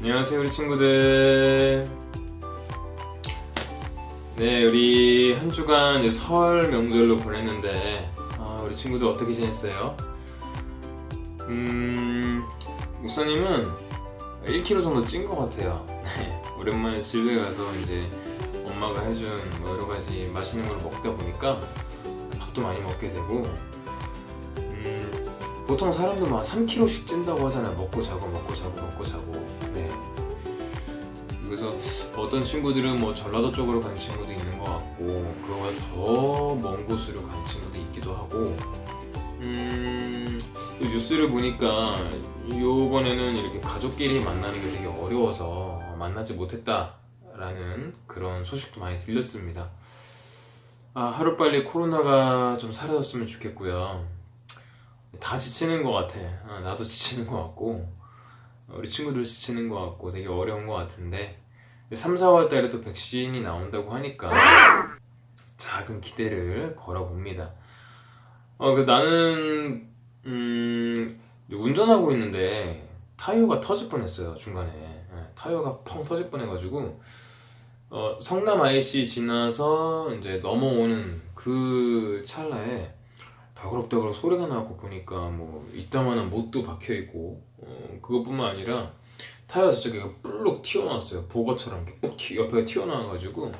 안녕하세요 우리 친구들. 네, 우리 한 주간 이제 설 명절로 보냈는데 우리 친구들 어떻게 지냈어요? 목사님은 1kg 정도 찐 것 같아요. 네, 오랜만에 집에 가서 이제 엄마가 해준 뭐 여러 가지 맛있는 걸 먹다 보니까 밥도 많이 먹게 되고, 보통 사람들 막 3kg씩 찐다고 하잖아요. 먹고 자고 먹고 자고 먹고 자고. 네. 그래서 어떤 친구들은 뭐 전라도 쪽으로 간 친구도 있는 것 같고, 그거보다 더 먼 곳으로 간 친구도 있기도 하고, 또 뉴스를 보니까 요번에는 이렇게 가족끼리 만나는 게 되게 어려워서 만나지 못했다라는 그런 소식도 많이 들렸습니다. 하루빨리 코로나가 좀 사라졌으면 좋겠고요. 다 지치는 것 같아. 나도 지치는 것 같고, 우리 친구들 지치는 것 같고, 되게 어려운 것 같은데 3, 4월 달에 또 백신이 나온다고 하니까 작은 기대를 걸어봅니다. 나는 운전하고 있는데 타이어가 터질 뻔했어요. 중간에 타이어가 펑 터질 뻔해가지고 성남 IC 지나서 이제 넘어오는 그 찰나에 더그럭더그럭 소리가 나고 보니까 뭐 이따만한 못도 박혀있고, 그것뿐만 아니라 타이어 자체가 뿔룩 튀어나왔어요. 보거처럼 이렇게 꾹 옆에 튀어나와가지고.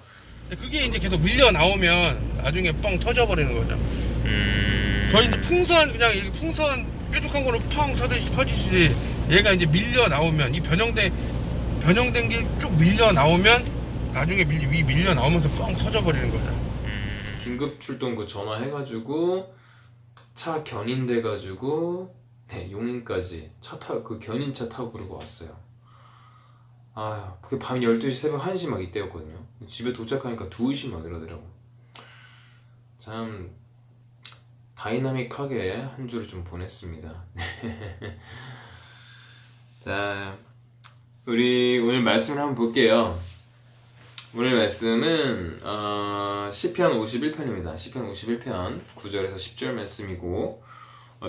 그게 이제 계속 밀려 나오면 나중에 뻥 터져버리는 거죠. 저희 이제 풍선, 그냥 이렇게 풍선 뾰족한 거로 펑 터지듯이 얘가 이제 밀려 나오면, 이 변형된 게 쭉 밀려 나오면 나중에 위 밀려 나오면서 뻥 터져버리는 거죠. 긴급 출동 그 전화해가지고 차 견인돼가지고 용인까지 그 견인차 타고 그러고 왔어요. 그게 밤 12시 새벽 1시 막 이때였거든요. 집에 도착하니까 2시 막 이러더라고. 참 다이나믹하게 한 주를 좀 보냈습니다. 자, 우리 오늘 말씀을 한번 볼게요. 오늘 말씀은 시편 51편입니다. 시편 51편 9절에서 10절 말씀이고,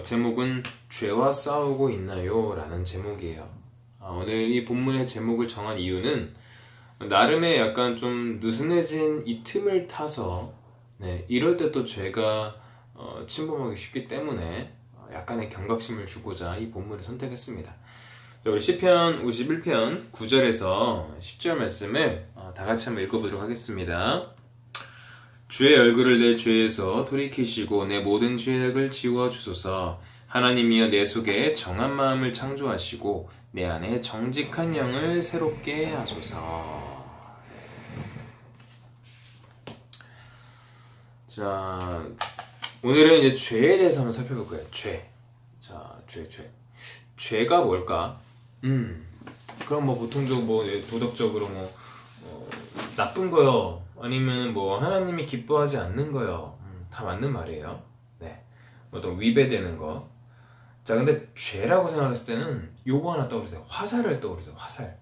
제목은 죄와 싸우고 있나요? 라는 제목이에요. 오늘 이 본문의 제목을 정한 이유는 나름의 약간 좀 느슨해진 이 틈을 타서 이럴 때 또 죄가 침범하기 쉽기 때문에 약간의 경각심을 주고자 이 본문을 선택했습니다. 우리 시편 51편 9절에서 10절 말씀을 다 같이 한번 읽어보도록 하겠습니다. 주의 얼굴을 내 죄에서 돌이키시고 내 모든 죄악을 지워주소서. 하나님이여, 내 속에 정한 마음을 창조하시고 내 안에 정직한 영을 새롭게 하소서. 자, 오늘은 이제 죄에 대해서 한번 살펴볼 거예요. 죄. 자, 죄가 뭘까? 그럼 뭐 보통적으로 뭐 도덕적으로 나쁜 거요, 아니면 뭐 하나님이 기뻐하지 않는 거요, 다 맞는 말이에요. 네, 어떤 위배되는 거. 자, 근데 죄라고 생각했을 때는 요거 하나 떠오르세요. 화살을 떠오르세요. 화살.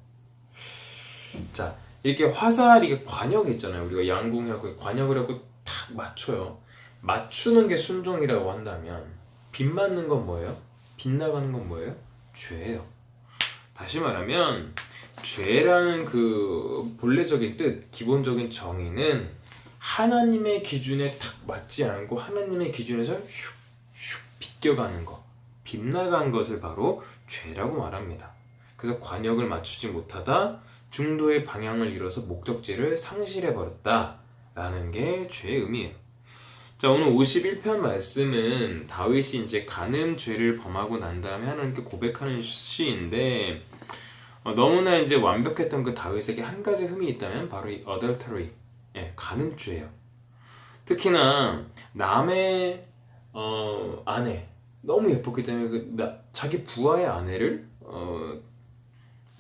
자, 이렇게 화살, 이게 관역이 있잖아요. 우리가 양궁하고 관역을 하고 탁 맞춰요. 맞추는 게 순종이라고 한다면 빗맞는 건 뭐예요? 빗나가는 건 뭐예요? 죄예요. 다시 말하면 죄라는 그 본래적인 뜻, 기본적인 정의는 하나님의 기준에 탁 맞지 않고 하나님의 기준에서 슉슉 비껴가는 거, 빗나간 것을 바로 죄라고 말합니다. 그래서 관역을 맞추지 못하다 중도의 방향을 잃어서 목적지를 상실해버렸다 라는 게 죄의 의미예요. 자, 오늘 51편 말씀은 다윗이 이제 간음죄를 범하고 난 다음에 하나님께 고백하는 시인데, 너무나 이제 완벽했던 그 다윗에게 한 가지 흠이 있다면 바로 이 adultery, 간음죄예요. 특히나 남의 아내, 너무 예뻤기 때문에 자기 부하의 아내를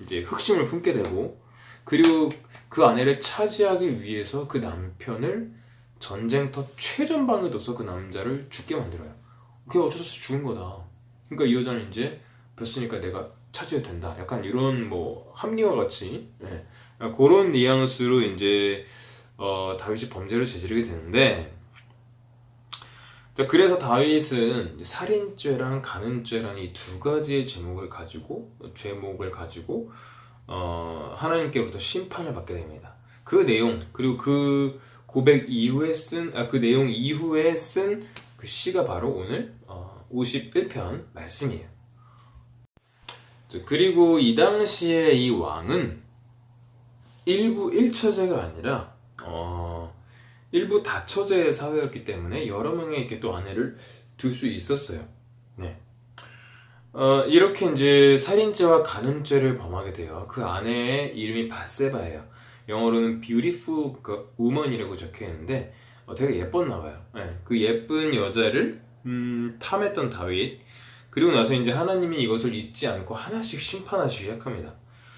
이제 흑심을 품게 되고, 그리고 그 아내를 차지하기 위해서 그 남편을 전쟁터 최전방에 둬서 그 남자를 죽게 만들어요. 그게 어쩔 수 없이 죽은 거다. 그러니까 이 여자는 이제 뱄으니까 내가 차지해도 된다. 약간 이런 뭐 합리화 같이, 그런 뉘앙스로 이제 다윗이 범죄를 저지르게 되는데, 자, 그래서 다윗은 살인죄랑 간음죄라는 이 두 가지의 죄목을 가지고 하나님께로부터 심판을 받게 됩니다. 그 내용 그리고 그 고백 이후에 그 내용 이후에 쓴 그 시가 바로 오늘 51편 말씀이에요. 그리고 이 당시에 이 왕은 일부 1처제가 아니라 일부 다처제의 사회였기 때문에 여러 명의 이렇게 또 아내를 둘 수 있었어요. 네. 이렇게 이제 살인죄와 간음죄를 범하게 돼요. 그 아내의 이름이 바세바예요. 영어로는 beautiful woman이라고 적혀 있는데 되게 예뻤나 봐요. 네. 그 예쁜 여자를 탐했던 다윗. 그리고 나서 이제 하나님이 이것을 잊지 않고 하나씩 심판하시기 시작합니다.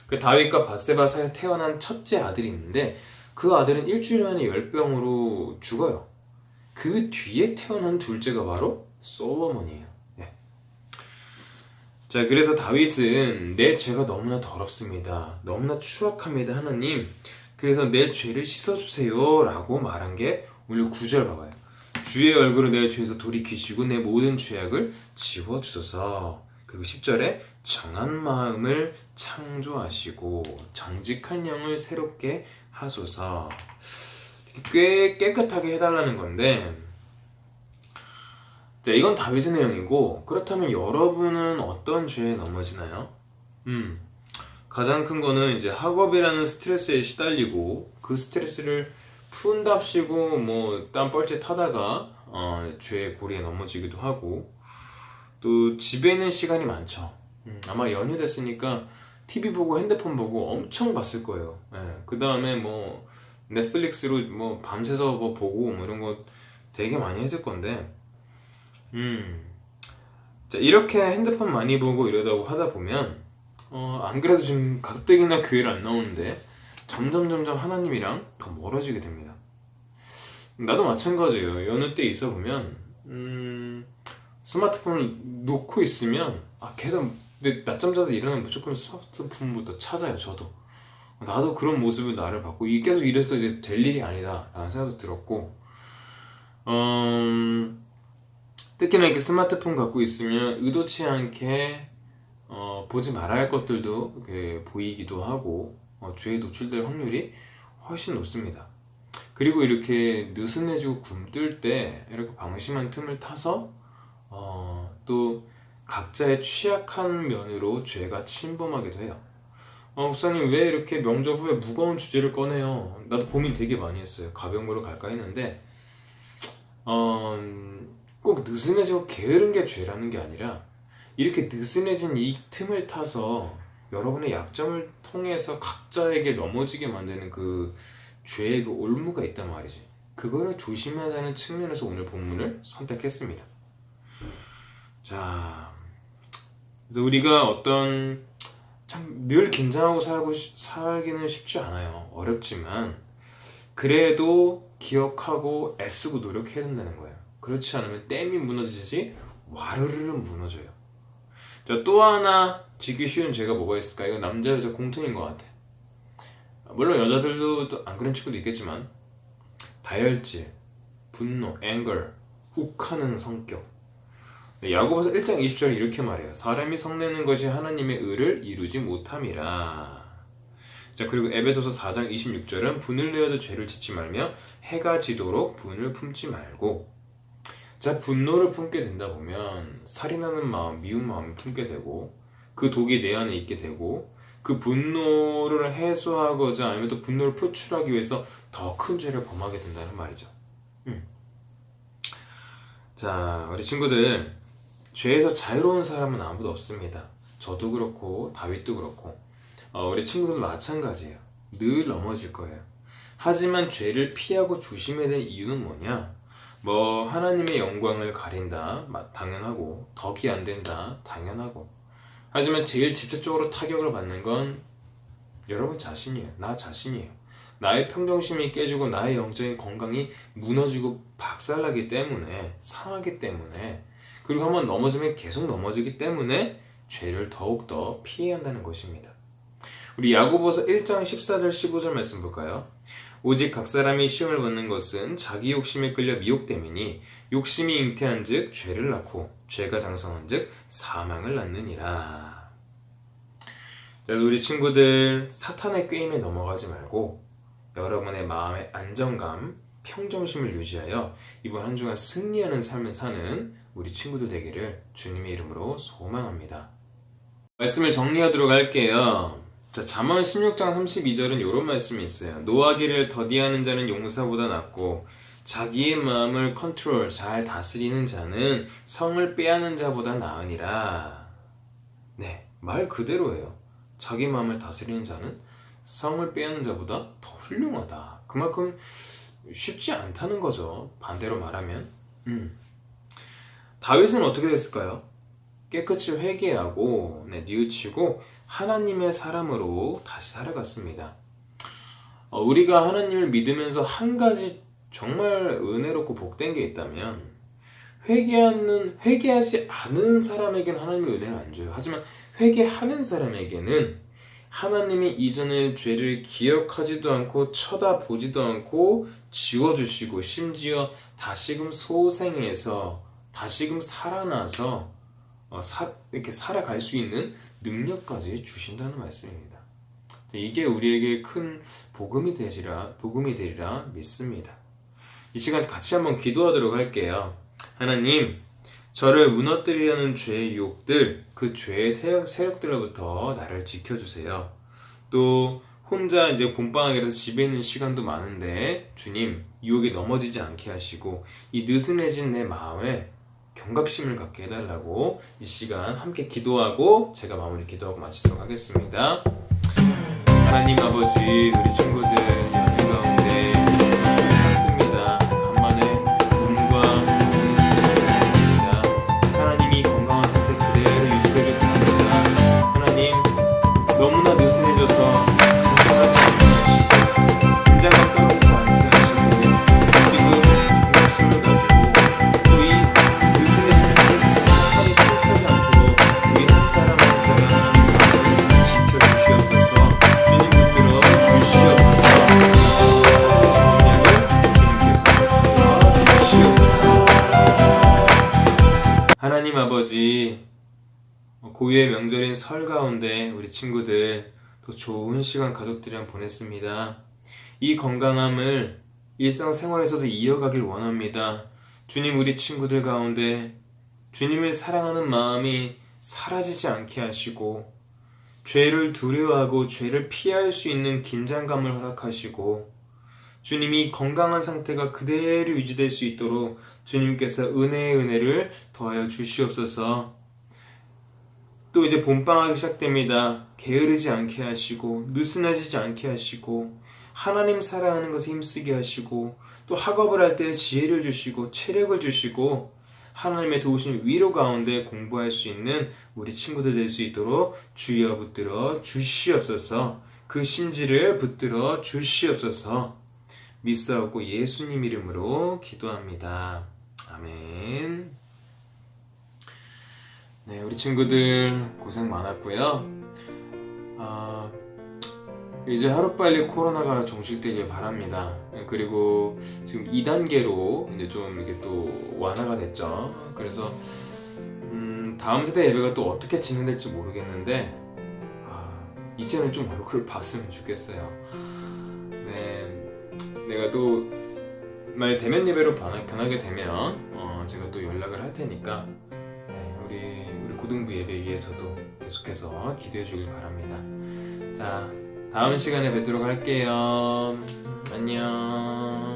그 다윗과 바세바 사이에 태어난 첫째 아들이 있는데 그 아들은 일주일 만에 열병으로 죽어요. 그 뒤에 태어난 둘째가 바로 솔로몬이에요. 네. 자, 그래서 다윗은 내 죄가 너무나 더럽습니다. 너무나 추악합니다, 하나님. 그래서 내 죄를 씻어주세요 라고 말한 게 오늘 9절 봐봐요. 주의 얼굴을 내 죄에서 돌이키시고 내 모든 죄악을 지워주소서. 그리고 10절에 정한 마음을 창조하시고 정직한 영을 새롭게 하소서. 꽤 깨끗하게 해달라는 건데, 자, 이건 다윗의 내용이고, 그렇다면 여러분은 어떤 죄에 넘어지나요? 가장 큰 거는 이제 학업이라는 스트레스에 시달리고 그 스트레스를 푼답시고 뭐 땀 뻘짓 하다가 죄의 고리에 넘어지기도 하고, 또 집에 있는 시간이 많죠. 아마 연휴 됐으니까 TV 보고 핸드폰 보고 엄청 봤을 거예요. 그 다음에 뭐 넷플릭스로 뭐 밤새서 뭐 보고 뭐 이런 거 되게 많이 했을 건데, 자, 이렇게 핸드폰 많이 보고 이러다고 하다 보면 안 그래도 지금 가뜩이나 교회를 안 나오는데 점점 하나님이랑 더 멀어지게 됩니다. 나도 마찬가지예요. 연휴 때 있어 보면 스마트폰을 놓고 있으면 계속 근데 낮잠 자다 일어나면 무조건 스마트폰부터 찾아요. 저도 나도 그런 모습을 나를 봤고 이게 계속 이래서 이제 될 일이 아니다 라는 생각도 들었고, 특히나 이렇게 스마트폰 갖고 있으면 의도치 않게 보지 말아야 할 것들도 이렇게 보이기도 하고 죄에 노출될 확률이 훨씬 높습니다. 그리고 이렇게 느슨해지고 굼뜰 때 이렇게 방심한 틈을 타서 또 각자의 취약한 면으로 죄가 침범하기도 해요. 목사님 왜 이렇게 명절 후에 무거운 주제를 꺼내요? 나도 고민 되게 많이 했어요. 가벼운 걸로 갈까 했는데 꼭 느슨해지고 게으른 게 죄라는 게 아니라 이렇게 느슨해진 이 틈을 타서 여러분의 약점을 통해서 각자에게 넘어지게 만드는 그 죄의 그 올무가 있단 말이지. 그거를 조심하자는 측면에서 오늘 본문을 선택했습니다. 자, 그래서 우리가 어떤 참 늘 긴장하고 살기는 쉽지 않아요. 어렵지만 그래도 기억하고 애쓰고 노력해야 된다는 거예요. 그렇지 않으면 댐이 무너지듯이 와르르르 무너져요. 자, 또 하나 지기 쉬운 죄가 뭐가 있을까? 이거 남자 여자 공통인 것 같아. 물론 여자들도 안 그런 친구도 있겠지만 다혈질, 분노, anger, 욱하는 성격. 야고보서 1장 20절에 이렇게 말해요. 사람이 성내는 것이 하나님의 의를 이루지 못함이라. 자, 그리고 에베소서 4장 26절은 분을 내어도 죄를 짓지 말며 해가 지도록 분을 품지 말고. 자, 분노를 품게 된다 보면 살인하는 마음, 미운 마음을 품게 되고 그 독이 내 안에 있게 되고 그 분노를 해소하고자 아니면 또 분노를 표출하기 위해서 더 큰 죄를 범하게 된다는 말이죠. 자, 우리 친구들, 죄에서 자유로운 사람은 아무도 없습니다. 저도 그렇고 다윗도 그렇고 우리 친구들도 마찬가지예요. 늘 넘어질 거예요. 하지만 죄를 피하고 조심해야 될 이유는 뭐냐? 뭐 하나님의 영광을 가린다, 당연하고 덕이 안 된다, 당연하고. 하지만 제일 직접적으로 타격을 받는 건 여러분 자신이에요. 나 자신이에요. 나의 평정심이 깨지고 나의 영적인 건강이 무너지고 박살나기 때문에, 상하기 때문에, 그리고 한번 넘어지면 계속 넘어지기 때문에 죄를 더욱더 피해야 한다는 것입니다. 우리 야고보서 1장 14절 15절 말씀 볼까요? 오직 각 사람이 시험을 받는 것은 자기 욕심에 끌려 미혹됨이니 욕심이 잉태한 즉 죄를 낳고 죄가 장성한 즉 사망을 낳느니라. 그래서 우리 친구들 사탄의 게임에 넘어가지 말고 여러분의 마음의 안정감, 평정심을 유지하여 이번 한 주간 승리하는 삶을 사는 우리 친구들 되기를 주님의 이름으로 소망합니다. 말씀을 정리하도록 할게요. 자, 잠언 16장 32절은 이런 말씀이 있어요. 노하기를 더디하는 자는 용사보다 낫고 자기의 마음을 컨트롤 잘 다스리는 자는 성을 빼앗는 자보다 나으니라. 네, 말 그대로예요. 자기 마음을 다스리는 자는 성을 빼앗는 자보다 더 훌륭하다. 그만큼 쉽지 않다는 거죠. 반대로 말하면. 다윗은 어떻게 됐을까요? 깨끗이 회개하고 뉘우치고 하나님의 사람으로 다시 살아갔습니다. 우리가 하나님을 믿으면서 한 가지 정말 은혜롭고 복된 게 있다면 회개하지 않은 사람에게는 하나님의 은혜를 안 줘요. 하지만 회개하는 사람에게는 하나님이 이전의 죄를 기억하지도 않고 쳐다보지도 않고 지워주시고 심지어 다시금 소생해서 다시금 살아나서 이렇게 살아갈 수 있는 능력까지 주신다는 말씀입니다. 이게 우리에게 큰 복음이 되리라 믿습니다. 이 시간 같이 한번 기도하도록 할게요. 하나님, 저를 무너뜨리려는 죄의 유혹들, 그 죄의 세력들로부터 나를 지켜주세요. 또 혼자 이제 봄방학이라서 집에 있는 시간도 많은데 주님, 유혹에 넘어지지 않게 하시고 이 느슨해진 내 마음에 경각심을 갖게 해달라고 이 시간 함께 기도하고 제가 마무리 기도하고 마치도록 하겠습니다. 하나님 아버지, 우리 친구들 연휴 가운데 샀습니다. 간만에 몸과 몸이 주셨습니다. 하나님이 건강한 상태 그대로 유지되길 바랍니다. 하나님, 너무나 느슨해져서 긴장감 떨어지지 않게 하시고 지금 경각심을 가지고 또 이 느슨해진 상태를 살이 펴지 않도록 우리 한 사람 한 사람 주님 지켜주시옵소서. 하나님 아버지, 고유의 명절인 설 가운데 우리 친구들 또 좋은 시간 가족들이랑 보냈습니다. 이 건강함을 일상생활에서도 이어가길 원합니다. 주님, 우리 친구들 가운데 주님을 사랑하는 마음이 사라지지 않게 하시고 죄를 두려워하고 죄를 피할 수 있는 긴장감을 허락하시고 주님이 건강한 상태가 그대로 유지될 수 있도록 주님께서 은혜의 은혜를 더하여 주시옵소서. 또 이제 봄방학이 시작됩니다. 게으르지 않게 하시고 느슨해지지 않게 하시고 하나님 사랑하는 것에 힘쓰게 하시고 또 학업을 할 때 지혜를 주시고 체력을 주시고 하나님의 도우심 위로 가운데 공부할 수 있는 우리 친구들 될 수 있도록 주여 붙들어 주시옵소서. 그 심지를 붙들어 주시옵소서. 믿사옵고 예수님 이름으로 기도합니다. 아멘. 네, 우리 친구들 고생 많았고요. 이제 하루빨리 코로나가 종식되길 바랍니다. 그리고 지금 2단계로 이제 좀 이게 또 완화가 됐죠. 그래서 다음 세대 예배가 또 어떻게 진행될지 모르겠는데 이제는 좀 얼굴을 봤으면 좋겠어요. 네, 내가 또 만약 대면 예배로 변하게 되면 제가 또 연락을 할 테니까 우리 고등부 예배 위해서도 계속해서 기도해 주길 바랍니다. 자, 다음 시간에 뵙도록 할게요. 안녕.